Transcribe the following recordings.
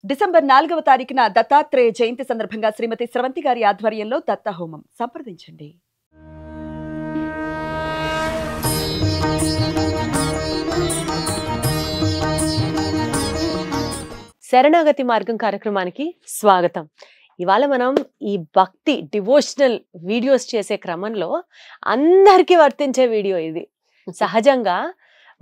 December 4వ తారీఖున దత్తాత్రేయ జయంతి సందర్భంగా శ్రీమతి స్రవంతి గారి ఆధ్వర్యంలో దత్త హోమం సంప్రదించండి. శరణాగతి మార్గం కార్యక్రమానికి స్వాగతం. ఇవాళ మనం ఈ భక్తి డివోషనల్ వీడియోస్ చేసే క్రమంలో అందరికీ వర్తించే వీడియో ఇది. సహజంగా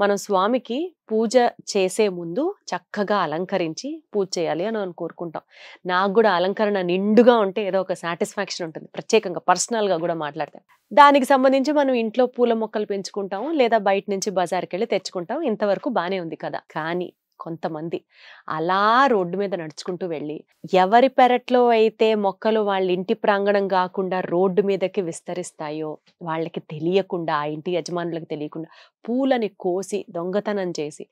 మనం స్వామికి పూజ చేసే ముందు చక్కగా అలంకరించి పూజ చేయాలి అని కోరుకుంటాం. నాకు కూడా అలంకరణ నిండుగా ఉంటే ఏదో ఒక సాటిస్ఫాక్షన్ ఉంటుంది. ప్రత్యేకంగా పర్సనల్గా కూడా మాట్లాడతాం. దానికి సంబంధించి మనం ఇంట్లో పూల మొక్కలు పెంచుకుంటాము, లేదా బయట నుంచి బజార్కి వెళ్ళి తెచ్చుకుంటాం. ఇంతవరకు బాగానే ఉంది కదా. కానీ కొంతమంది అలా రోడ్డు మీద నడుచుకుంటూ వెళ్ళి ఎవరి పెరట్లో అయితే మొక్కలు వాళ్ళ ఇంటి ప్రాంగణం కాకుండా రోడ్డు మీదకి విస్తరిస్తాయో వాళ్ళకి తెలియకుండా, ఆ ఇంటి యజమానులకు తెలియకుండా పూలని కోసి దొంగతనం చేసి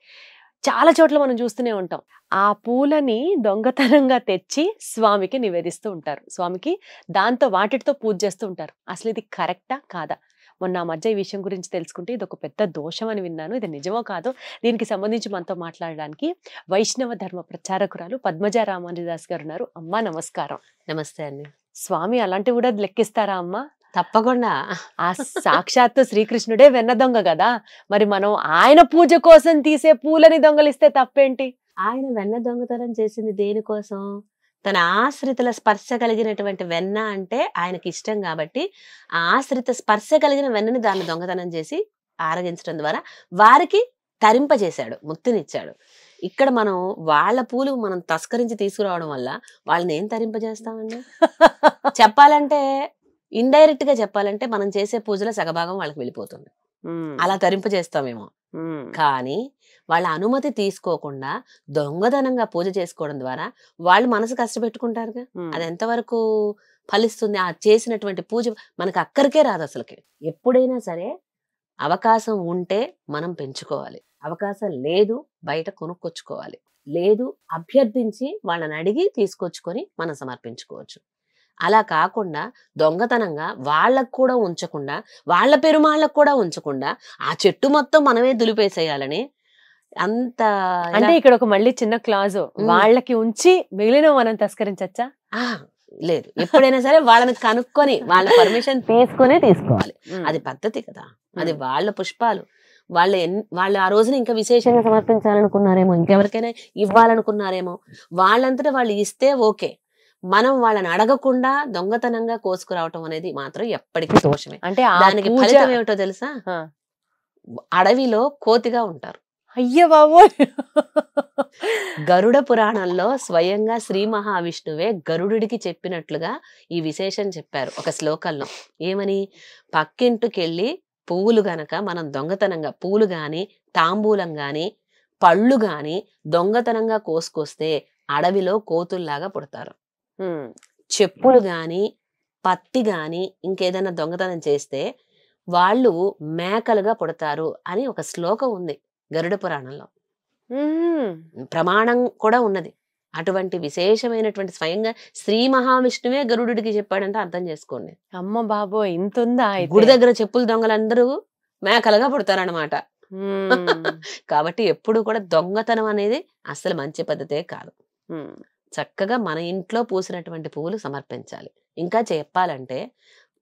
చాలా చోట్ల మనం చూస్తూనే ఉంటాం. ఆ పూలని దొంగతనంగా తెచ్చి స్వామికి నివేదిస్తూ ఉంటారు. స్వామికి దాంతో వాటితో పూజ చేస్తూ ఉంటారు. అసలు ఇది కరెక్టా కాదా? మొన్న ఆ మధ్య ఈ విషయం గురించి తెలుసుకుంటే ఇది ఒక పెద్ద దోషం అని విన్నాను. ఇది నిజమో కాదో దీనికి సంబంధించి మనతో మాట్లాడడానికి వైష్ణవ ధర్మ ప్రచారకురాలు పద్మజ రామానుజదాస్ గారు ఉన్నారు. అమ్మా నమస్కారం. నమస్తే అండి. స్వామి అలాంటివి కూడా లెక్కిస్తారా అమ్మా? తప్పకుండా. ఆ సాక్షాత్తు శ్రీకృష్ణుడే వెన్న దొంగ కదా, మరి మనం ఆయన పూజ కోసం తీసే పూలని దొంగలిస్తే తప్పేంటి? ఆయన వెన్న దొంగతనం చేసింది దేనికోసం? తన ఆశ్రితుల స్పర్శ కలిగినటువంటి వెన్న అంటే ఆయనకి ఇష్టం కాబట్టి ఆ ఆశ్రిత స్పర్శ కలిగిన వెన్నని దాన్ని దొంగతనం చేసి ఆరగించడం ద్వారా వారికి తరింపజేశాడు, ముక్తినిచ్చాడు. ఇక్కడ మనం వాళ్ళ పూలు మనం తస్కరించి తీసుకురావడం వల్ల వాళ్ళని ఏం తరింపజేస్తామండి? చెప్పాలంటే ఇండైరెక్ట్ గా చెప్పాలంటే మనం చేసే పూజల సగభాగం వాళ్ళకి వెళ్ళిపోతుంది. అలా తరింపజేస్తామేమో. కానీ వాళ్ళ అనుమతి తీసుకోకుండా దొంగతనంగా పూజ చేసుకోవడం ద్వారా వాళ్ళు మనసు కష్టపెట్టుకుంటారుగా. అది ఎంతవరకు ఫలిస్తుంది? ఆ చేసినటువంటి పూజ మనకు అక్కడికే రాదు అసలుకి. ఎప్పుడైనా సరే అవకాశం ఉంటే మనం పెంచుకోవాలి, అవకాశం లేదు బయట కొనుక్కొచ్చుకోవాలి, లేదు అభ్యర్థించి వాళ్ళని అడిగి తీసుకొచ్చుకొని మనం సమర్పించుకోవచ్చు. అలా కాకుండా దొంగతనంగా వాళ్ళకు కూడా ఉంచకుండా, వాళ్ళ పెరుమాళ్ళకు కూడా ఉంచకుండా ఆ చెట్టు మొత్తం మనమే దులిపేసేయాలని అంత. అంటే ఇక్కడ ఒక మళ్ళీ చిన్న క్లాజు, వాళ్ళకి ఉంచి మిగిలిన మనం తస్కరించచ్చా? లేదు, ఎప్పుడైనా సరే వాళ్ళని కనుక్కొని వాళ్ళ పర్మిషన్ తీసుకునే తీసుకోవాలి. అది పద్ధతి కదా. అది వాళ్ళ పుష్పాలు. వాళ్ళు ఆ రోజున ఇంకా విశేషంగా సమర్పించాలనుకున్నారేమో, ఇంకెవరికైనా ఇవ్వాలనుకున్నారేమో, వాళ్ళంతటా వాళ్ళు ఇస్తే ఓకే. మనం వాళ్ళని అడగకుండా దొంగతనంగా కోసుకురావటం అనేది మాత్రం ఎప్పటికీ దోషమే. అంటే దానికి ఫలితం ఏమిటో తెలుసా? అడవిలో కోతిగా ఉంటారు. అయ్య బాబోయ్! గరుడ పురాణంలో స్వయంగా శ్రీ మహావిష్ణువే గరుడికి చెప్పినట్లుగా ఈ విశేషం చెప్పారు ఒక శ్లోకంలో. ఏమని? పక్కింటికెళ్ళి పువ్వులు గనక మనం దొంగతనంగా, పూలు గాని తాంబూలం గాని పళ్ళు గాని దొంగతనంగా కోసుకొస్తే అడవిలో కోతుల్లాగా పుడతారు. చెప్పులు గాని పత్తి గాని ఇంకేదైనా దొంగతనం చేస్తే వాళ్ళు మేకలుగా పుడతారు అని ఒక శ్లోకం ఉంది గరుడ పురాణంలో. ప్రమాణం కూడా ఉన్నది. అటువంటి విశేషమైనటువంటి స్వయంగా శ్రీ మహావిష్ణువే గరుడికి చెప్పాడంటే అర్థం చేసుకోండి. అమ్మ బాబోయ్, ఇంతుందా? గుడి దగ్గర చెప్పులు దొంగలందరూ మేకలుగా పుడతారనమాట. కాబట్టి ఎప్పుడు కూడా దొంగతనం అనేది అసలు మంచి పద్ధతే కాదు. చక్కగా మన ఇంట్లో పూసినటువంటి పువ్వులు సమర్పించాలి. ఇంకా చెప్పాలంటే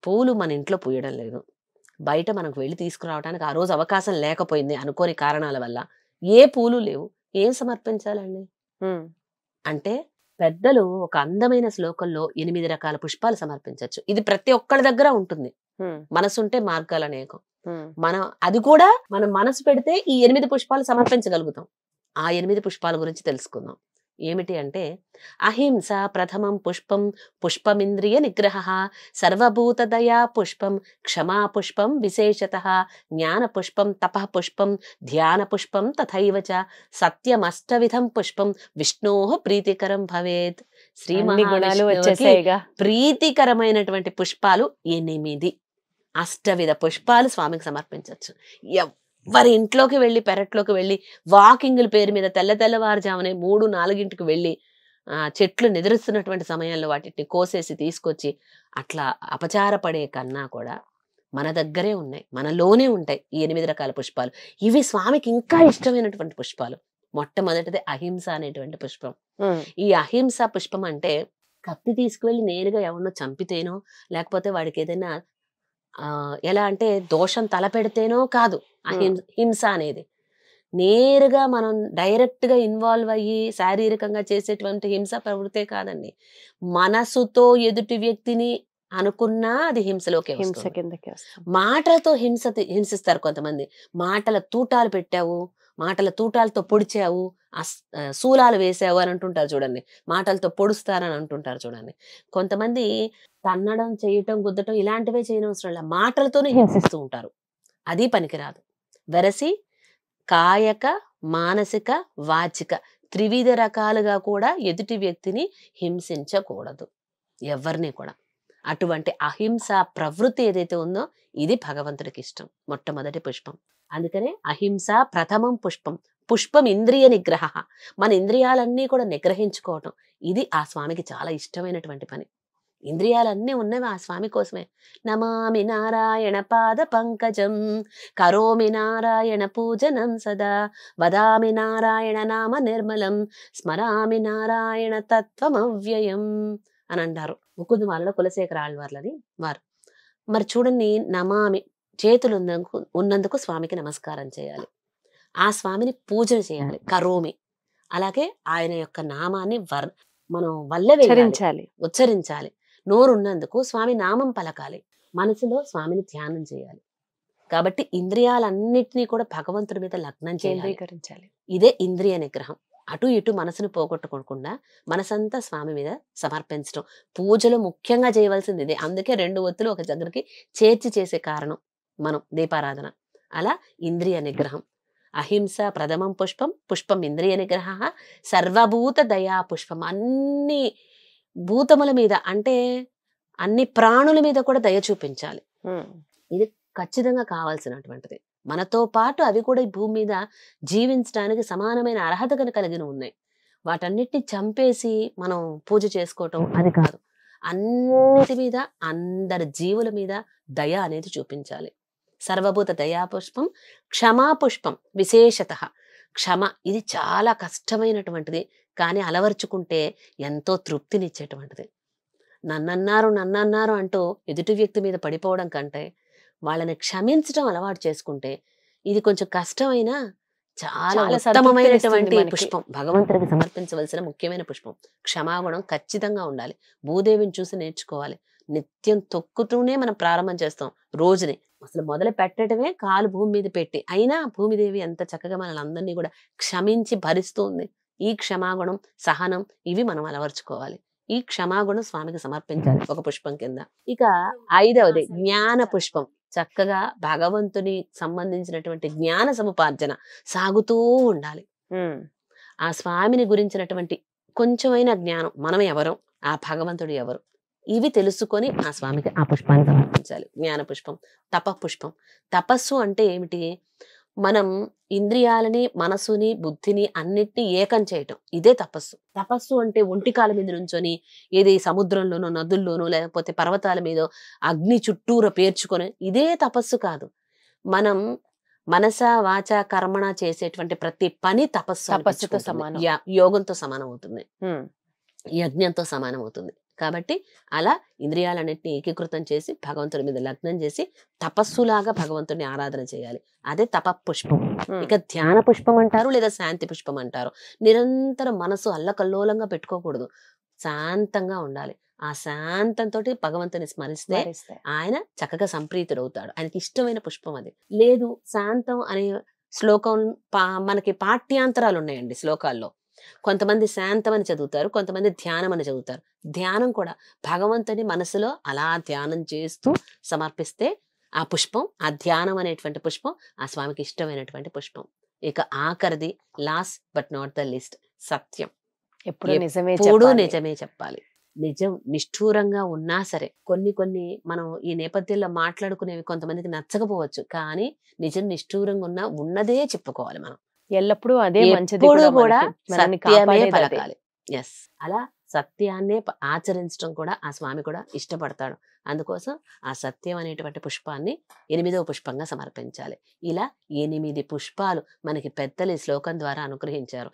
పూలు మన ఇంట్లో పూయడం లేదు, బయట మనకు వెళ్ళి తీసుకురావడానికి ఆ రోజు అవకాశం లేకపోయింది అనుకోని కారణాల వల్ల ఏ పూలు లేవు, ఏం సమర్పించాలండి? అంటే పెద్దలు ఒక అందమైన శ్లోకంలో 8 రకాల పుష్పాలు సమర్పించవచ్చు. ఇది ప్రతి ఒక్కరి దగ్గర ఉంటుంది. మనసుంటే మార్గాలు అనేకం. మనం అది కూడా మనం మనసు పెడితే ఈ 8 పుష్పాలు సమర్పించగలుగుతాం. ఆ 8 పుష్పాల గురించి తెలుసుకుందాం. ఏమిటి అంటే, అహింస ప్రథమం పుష్పం, పుష్పమింద్రియ నిగ్రహ, సర్వభూత దయా పుష్పం, క్షమా పుష్పం విశేషతః, జ్ఞాన పుష్పం, తపః పుష్పం, ధ్యాన పుష్పం తథైవ చ, సత్యమష్టవిధం పుష్పం విష్ణోః ప్రీతికరం భవేత్. శ్రీ మహావిష్ణువుకి ప్రీతికరమైనటువంటి పుష్పాలు 8. అష్టవిధ పుష్పాలు స్వామికి సమర్పించవచ్చు. వారి ఇంట్లోకి వెళ్ళి, పెరట్లోకి వెళ్ళి, వాకింగ్ల పేరు మీద తెల్లవారుజామునే 3-4 వెళ్ళి చెట్లు నిద్రిస్తున్నటువంటి సమయంలో వాటిని కోసేసి తీసుకొచ్చి అట్లా అపచారపడే కన్నా కూడా మన దగ్గరే ఉన్నాయి, మనలోనే ఉంటాయి ఈ 8 రకాల పుష్పాలు. ఇవి స్వామికి ఇంకా ఇష్టమైనటువంటి పుష్పాలు. మొట్టమొదటిది అహింస అనేటువంటి పుష్పం. ఈ అహింస పుష్పం అంటే కత్తి తీసుకువెళ్ళి నేరుగా ఎవరినో చంపితేనో, లేకపోతే వాడికి ఏదైనా ఎలా అంటే దోషం తలపెడితేనో కాదు హింస అనేది. నేరుగా మనం డైరెక్ట్ గా ఇన్వాల్వ్ అయ్యి శారీరకంగా చేసేటువంటి హింస ప్రవృత్తే కాదండి. మనసుతో ఎదుటి వ్యక్తిని అనుకున్నా అది హింసలోకి హింస కిందకి వస్తుంది. మాటలతో హింసిస్తారు కొంతమంది. మాటల తూటాలు పెట్టావు, మాటల తూటాలతో పొడిచావు, శూలాలు వేసావు అని అంటుంటారు చూడండి. మాటలతో పొడుస్తారని అంటుంటారు చూడండి. కొంతమంది తన్నడం, చేయటం, గుద్దటం ఇలాంటివే చేయనవసరం లేదు, మాటలతోనే హింసిస్తూ ఉంటారు. అది పనికిరాదు. వెరసి కాయక, మానసిక, వాచిక త్రివిధ రకాలుగా కూడా ఎదుటి వ్యక్తిని హింసించకూడదు ఎవరిని కూడా. అటువంటి అహింస ప్రవృత్తి ఏదైతే ఉందో ఇది భగవంతుడికి ఇష్టం, మొట్టమొదటి పుష్పం. అందుకనే అహింస ప్రథమం పుష్పం. పుష్పం ఇంద్రియ నిగ్రహ, మన ఇంద్రియాలన్నీ కూడా నిగ్రహించుకోవటం, ఇది ఆ స్వామికి చాలా ఇష్టమైనటువంటి పని. ఇంద్రియాలన్నీ ఉన్నవి ఆ స్వామి కోసమే. నమామి నారాయణ పాద పంకజం, కరోమి నారాయణ పూజనం సదా, వదామి నారాయణ నామ నిర్మలం, స్మరామి నారాయణ తత్వమవ్యయం అని అంటారు. ముకుందు వాళ్ళలో కులశేఖర ఆళ్వార్లని వారు. మరి చూడండి, నమామి చేతులు ఉన్నందుకు స్వామికి నమస్కారం చేయాలి, ఆ స్వామిని పూజన చేయాలి. కరోమి అలాగే ఆయన యొక్క నామాన్ని మనం వల్లెవేయాలి, ఉచ్చరించాలి. నోరు ఉన్నందుకు స్వామి నామం పలకాలి, మనసులో స్వామిని ధ్యానం చేయాలి. కాబట్టి ఇంద్రియాలన్నిటినీ కూడా భగవంతుడి మీద లగ్నం చేయాలి. ఇదే ఇంద్రియ నిగ్రహం. అటు ఇటు మనసును పోగొట్టుకోకుండా మనసంతా స్వామి మీద సమర్పించడం. పూజలో ముఖ్యంగా చేయవలసింది ఇదే. అందుకే 2 ఒత్తులు ఒక దగ్గరికి చేర్చి చేసే కారణం మనం దీపారాధన. అలా ఇంద్రియ నిగ్రహం. అహింస ప్రథమం పుష్పం, పుష్పం ఇంద్రియ నిగ్రహ, సర్వభూత దయా పుష్పం. అన్ని భూతముల మీద అంటే అన్ని ప్రాణుల మీద కూడా దయ చూపించాలి. ఇది ఖచ్చితంగా కావాల్సినటువంటిది. మనతో పాటు అవి కూడా ఈ భూమి మీద జీవించడానికి సమానమైన అర్హతను కలిగి ఉన్నాయి. వాటన్నిటిని చంపేసి మనం పూజ చేసుకోవటం అది కాదు. అన్నిటి మీద, అందరి జీవుల మీద దయ అనేది చూపించాలి. సర్వభూత దయా పుష్పం, క్షమా పుష్పం విశేషత. క్షమ ఇది చాలా కష్టమైనటువంటిది, కానీ అలవర్చుకుంటే ఎంతో తృప్తినిచ్చేటువంటిది. నన్నన్నారు అంటూ ఎదుటి వ్యక్తి మీద పడిపోవడం కంటే వాళ్ళని క్షమించడం అలవాటు చేసుకుంటే ఇది కొంచెం కష్టమైనా చాలా ఉత్తమమైనటువంటి పుష్పం. భగవంతుడికి సమర్పించవలసిన ముఖ్యమైన పుష్పం. క్షమాగుణం ఖచ్చితంగా ఉండాలి. భూదేవిని చూసి నేర్చుకోవాలి. నిత్యం తొక్కుతూనే మనం ప్రారంభం చేస్తాం రోజుని. అసలు మొదలు పెట్టడమే కాలు భూమి మీద పెట్టి. అయినా భూమిదేవి ఎంత చక్కగా మనల్ని అందరినీ కూడా క్షమించి భరిస్తుంది. ఈ క్షమాగుణం, సహనం ఇవి మనం అలవర్చుకోవాలి. ఈ క్షమాగుణం స్వామికి సమర్పించాలి ఒక పుష్పం కింద. ఇక 5వది జ్ఞాన పుష్పం. చక్కగా భగవంతుని సంబంధించినటువంటి జ్ఞాన సముపార్జన సాగుతూ ఉండాలి. ఆ స్వామిని గురించినటువంటి కొంచెమైనా జ్ఞానం, మనం ఎవరు, ఆ భగవంతుడు ఎవరు, ఇవి తెలుసుకొని ఆ స్వామికి ఆ పుష్పాన్ని సమర్పించాలి. జ్ఞాన పుష్పం. తప పుష్పం. తపస్సు అంటే ఏమిటి? మనం ఇంద్రియాలని, మనసుని, బుద్ధిని అన్నిటినీ ఏకం చేయటం, ఇదే తపస్సు. తపస్సు అంటే ఒంటికాల మీద నుంచొని ఏది సముద్రంలోనో, నదుల్లోనో, లేకపోతే పర్వతాల మీద అగ్ని చుట్టూర పేర్చుకొని, ఇదే తపస్సు కాదు. మనం మనస వాచ కర్మణ చేసేటువంటి ప్రతి పని తపస్సుతో సమానం, యోగంతో సమానం అవుతుంది, యజ్ఞంతో సమానం అవుతుంది. కాబట్టి అలా ఇంద్రియాలన్నింటినీ ఏకీకృతం చేసి భగవంతుడి మీద లగ్నం చేసి తపస్సులాగా భగవంతుడిని ఆరాధన చేయాలి. అదే తప పుష్పం. ఇక ధ్యాన పుష్పం అంటారు, లేదా శాంతి పుష్పం అంటారు. నిరంతరం మనసు అల్లకల్లోలంగా పెట్టుకోకూడదు, శాంతంగా ఉండాలి. ఆ శాంతంతో భగవంతుని స్మరిస్తే ఆయన చక్కగా సంప్రీతుడవుతాడు. ఆయనకి ఇష్టమైన పుష్పం అది. లేదు, శాంతం అనే శ్లోకం మనకి పాఠ్యాంతరాలు ఉన్నాయండి శ్లోకాల్లో. కొంతమంది శాంతం అని చదువుతారు, కొంతమంది ధ్యానం అని చదువుతారు. ధ్యానం కూడా భగవంతుని మనసులో అలా ధ్యానం చేస్తూ సమర్పిస్తే ఆ పుష్పం, ఆ ధ్యానం అనేటువంటి పుష్పం ఆ స్వామికి ఇష్టమైనటువంటి పుష్పం. ఇక ఆఖరిది, last but not the least, సత్యం. ఎప్పుడు నిజమే చెప్పాలి. నిజం నిష్ఠూరంగా ఉన్నా సరే, కొన్ని మనం ఈ నేపథ్యంలో మాట్లాడుకునేవి కొంతమందికి నచ్చకపోవచ్చు, కానీ నిజం నిష్ఠూరంగా ఉన్నదే చెప్పుకోవాలి. మనం ఎల్లప్పుడూ అదే మంచిది కూడా సత్యమే పలకాలి. ఎస్, అలా సత్యాన్నే ఆచరించడం కూడా ఆ స్వామి కూడా ఇష్టపడతాడు. అందుకోసం ఆ సత్యం అనేటువంటి పుష్పాన్ని 8వ పుష్పంగా సమర్పించాలి. ఇలా 8 పుష్పాలు మనకి పెద్దలు ఈ శ్లోకం ద్వారా అనుగ్రహించారు.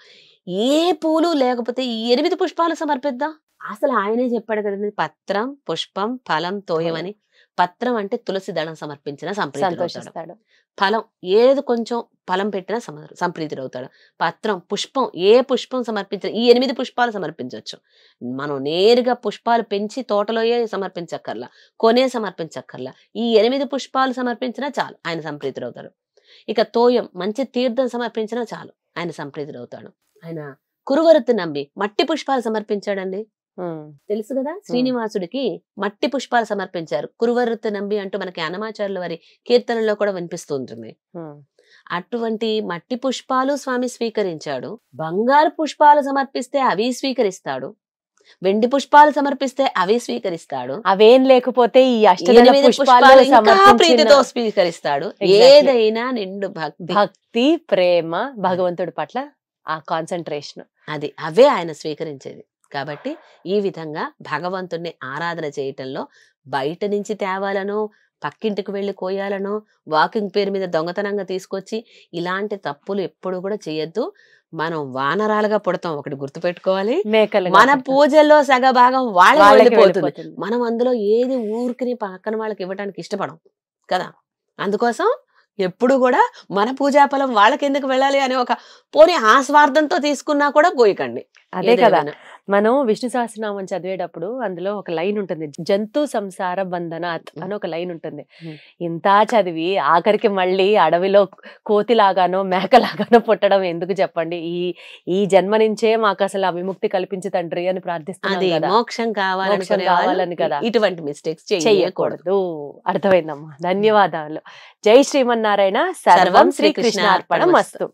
ఏ పూలు లేకపోతే ఈ 8 పుష్పాలు సమర్పిద్దాం. అసలు ఆయనే చెప్పాడు కదండి, పత్రం పుష్పం ఫలం తోయం అని. పత్రం అంటే తులసి దళం సమర్పించిన సంతోషిస్తాడు. ఫలం ఏది కొంచెం ఫలం పెట్టినా సంప్రీతుడవుతాడు. పత్రం పుష్పం ఏ పుష్పం సమర్పించిన ఈ 8 పుష్పాలు సమర్పించవచ్చు. మనం నేరుగా పుష్పాలు పెంచి తోటలోయే సమర్పించక్కర్లా, కొనే సమర్పించక్కర్లా. ఈ 8 పుష్పాలు సమర్పించినా చాలు, ఆయన సంప్రీతుడవుతాడు. ఇక తోయం మంచి తీర్థం సమర్పించినా చాలు, ఆయన సంప్రీతుడవుతాడు. ఆయన కురువరుత్తు నంబి మట్టి పుష్పాలు సమర్పించాడండి. తెలుసు కదా, శ్రీనివాసుడికి మట్టి పుష్పాలు సమర్పించారు. కురువరుత్తు నంబి అంటూ మనకి అన్నమాచార్యుల వారి కీర్తనలో కూడా వినిపిస్తూ ఉంటుంది. అటువంటి మట్టి పుష్పాలు స్వామి స్వీకరించాడు. బంగారు పుష్పాలు సమర్పిస్తే అవి స్వీకరిస్తాడు. వెండి పుష్పాలు సమర్పిస్తే అవి స్వీకరిస్తాడు. అవేం లేకపోతే ఈ 8 పుష్పాలు ఇంకా ప్రీతితో స్వీకరిస్తాడు. ఏదైనా నిండు భక్తి ప్రేమ భగవంతుడి పట్ల ఆ కాన్సన్ట్రేషన్, అవే ఆయన స్వీకరించేది. కాబట్టి ఈ విధంగా భగవంతుణ్ణి ఆరాధన చేయటంలో బయట నుంచి తేవాలనో, పక్కింటికి వెళ్ళి కోయాలనో, వాకింగ్ పేరు మీద దొంగతనంగా తీసుకొచ్చి ఇలాంటి తప్పులు ఎప్పుడు కూడా చేయొద్దు. మనం వానరాలుగా పుడతాం, ఒకటి గుర్తుపెట్టుకోవాలి. మన పూజల్లో సగభాగం వాళ్ళకి వెళ్ళిపోతుంది. మనం అందులో ఏది ఊరికి పక్కన వాళ్ళకి ఇవ్వడానికి ఇష్టపడం కదా. అందుకోసం ఎప్పుడు కూడా మన పూజాఫలం వాళ్ళకి ఎందుకు వెళ్ళాలి అని ఒక పోనీ ఆస్వార్థంతో తీసుకున్నా కూడా పోయికండి. అదే కదా, మనం విష్ణు సహస్రనామం చదివేటప్పుడు అందులో ఒక లైన్ ఉంటుంది, జంతు సంసార బంధనాత్ అని ఒక లైన్ ఉంటుంది. ఇంత చదివి ఆఖరికి మళ్ళీ అడవిలో కోతిలాగానో మేకలాగానో పుట్టడం ఎందుకు చెప్పండి, ఈ జన్మ నుంచే మాకు అసలు అవిముక్తి కల్పించి తండ్రి అని ప్రార్థిస్తున్నాం. మోక్షం కావాలని కదా ఇటువంటి మిస్టేక్స్ చేయకూడదు. అర్థమైందమ్మా, ధన్యవాదాలు. జై శ్రీమన్నారాయణ. సర్వం శ్రీకృష్ణార్పణమస్తు.